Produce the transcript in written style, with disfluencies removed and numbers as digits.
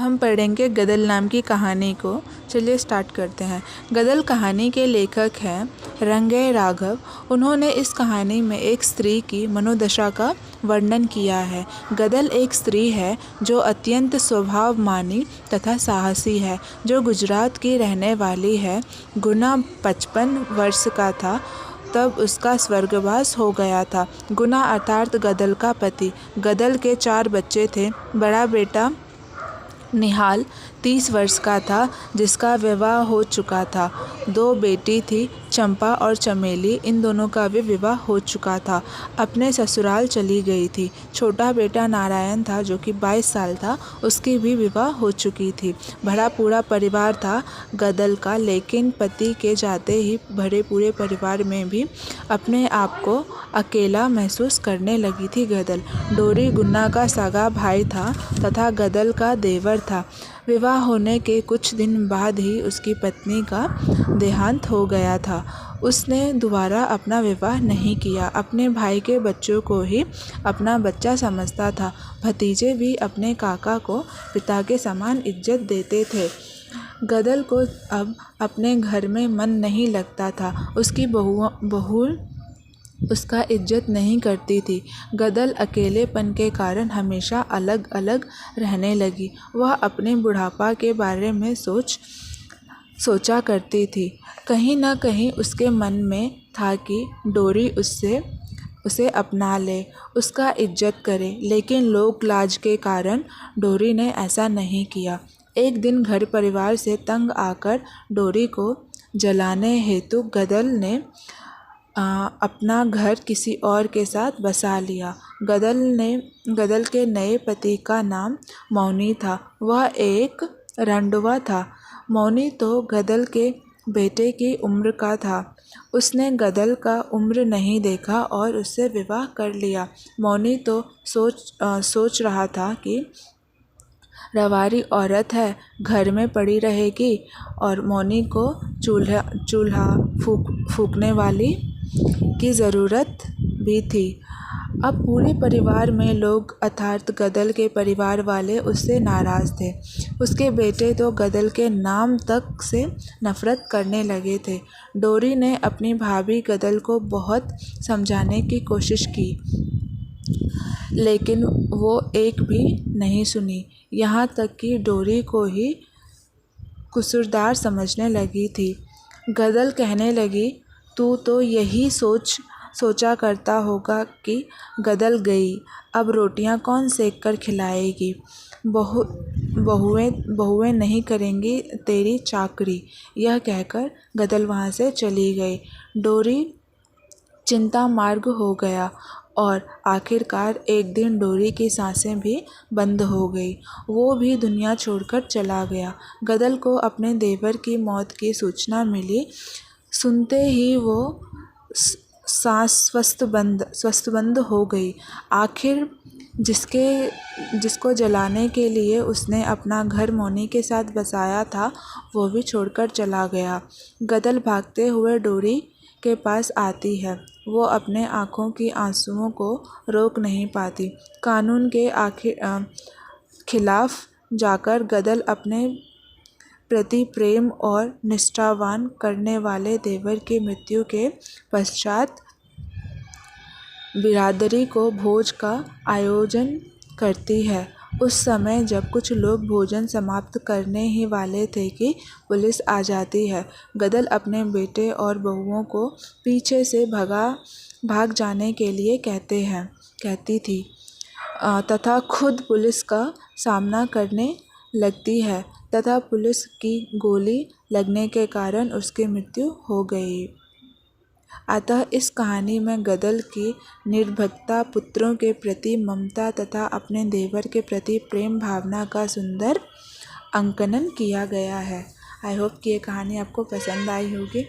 हम पढ़ेंगे गदल नाम की कहानी को। चलिए स्टार्ट करते हैं। गदल कहानी के लेखक हैं रंगैय राघव। उन्होंने इस कहानी में एक स्त्री की मनोदशा का वर्णन किया है। गदल एक स्त्री है जो अत्यंत स्वभावमानी तथा साहसी है, जो गुजरात की रहने वाली है। गुना 55 वर्ष का था तब उसका स्वर्गवास हो गया था। गुना अर्थात गदल का पति। गदल के 4 बच्चे थे। बड़ा बेटा निहाल 30 वर्ष का था, जिसका विवाह हो चुका था। 2 बेटी थी, चंपा और चमेली। इन दोनों का भी विवाह हो चुका था, अपने ससुराल चली गई थी। छोटा बेटा नारायण था जो कि 22 साल था, उसकी भी विवाह हो चुकी थी। भरा पूरा परिवार था गदल का, लेकिन पति के जाते ही भरे पूरे परिवार में भी अपने आप को अकेला महसूस करने लगी थी गदल। डोरी गुन्ना का सगा भाई था तथा गदल का देवर था। विवाह होने के कुछ दिन बाद ही उसकी पत्नी का देहांत हो गया था। उसने दोबारा अपना विवाह नहीं किया। अपने भाई के बच्चों को ही अपना बच्चा समझता था। भतीजे भी अपने काका को पिता के समान इज्जत देते थे। गदल को अब अपने घर में मन नहीं लगता था। उसकी बहू उसका इज्जत नहीं करती थी। गदल अकेलेपन के कारण हमेशा अलग अलग रहने लगी। वह अपने बुढ़ापा के बारे में सोचा करती थी। कहीं न कहीं उसके मन में था कि डोरी उसे अपना ले, उसका इज्जत करे, लेकिन लोक लाज के कारण डोरी ने ऐसा नहीं किया। एक दिन घर परिवार से तंग आकर डोरी को जलाने हेतु गदल ने अपना घर किसी और के साथ बसा लिया। गदल के नए पति का नाम मौनी था। वह एक रंडवा था। मौनी तो गदल के बेटे की उम्र का था। उसने गदल का उम्र नहीं देखा और उससे विवाह कर लिया। मौनी तो सोच रहा था कि रवारी औरत है, घर में पड़ी रहेगी, और मौनी को चूल्हा फूकने वाली की ज़रूरत भी थी। अब पूरे परिवार में लोग अर्थात गदल के परिवार वाले उससे नाराज़ थे। उसके बेटे तो गदल के नाम तक से नफ़रत करने लगे थे। डोरी ने अपनी भाभी गदल को बहुत समझाने की कोशिश की, लेकिन वो एक भी नहीं सुनी। यहाँ तक कि डोरी को ही कसूरदार समझने लगी थी। गदल कहने लगी, तू तो यही सोचा करता होगा कि गदल गई, अब रोटियां कौन सेक कर खिलाएगी। बहुएं नहीं करेंगी तेरी चाकरी। यह कहकर गदल वहाँ से चली गई। डोरी चिंता मार्ग हो गया और आखिरकार एक दिन डोरी की सांसें भी बंद हो गई। वो भी दुनिया छोड़कर चला गया। गदल को अपने देवर की मौत की सूचना मिली। सुनते ही वो सांस स्वस्थ हो गई। आखिर जिसको जलाने के लिए उसने अपना घर मौनी के साथ बसाया था, वो भी छोड़कर चला गया। गदल भागते हुए डोरी के पास आती है। वो अपने आँखों की आंसुओं को रोक नहीं पाती। कानून के खिलाफ जाकर गदल अपने प्रति प्रेम और निष्ठावान करने वाले देवर की मृत्यु के पश्चात बिरादरी को भोज का आयोजन करती है। उस समय जब कुछ लोग भोजन समाप्त करने ही वाले थे कि पुलिस आ जाती है। गदल अपने बेटे और बहुओं को पीछे से भाग जाने के लिए कहती थी तथा खुद पुलिस का सामना करने लगती है, तथा पुलिस की गोली लगने के कारण उसकी मृत्यु हो गई। अतः इस कहानी में गदल की निर्भीकता, पुत्रों के प्रति ममता तथा अपने देवर के प्रति प्रेम भावना का सुंदर अंकन किया गया है। आई होप कि ये कहानी आपको पसंद आई होगी।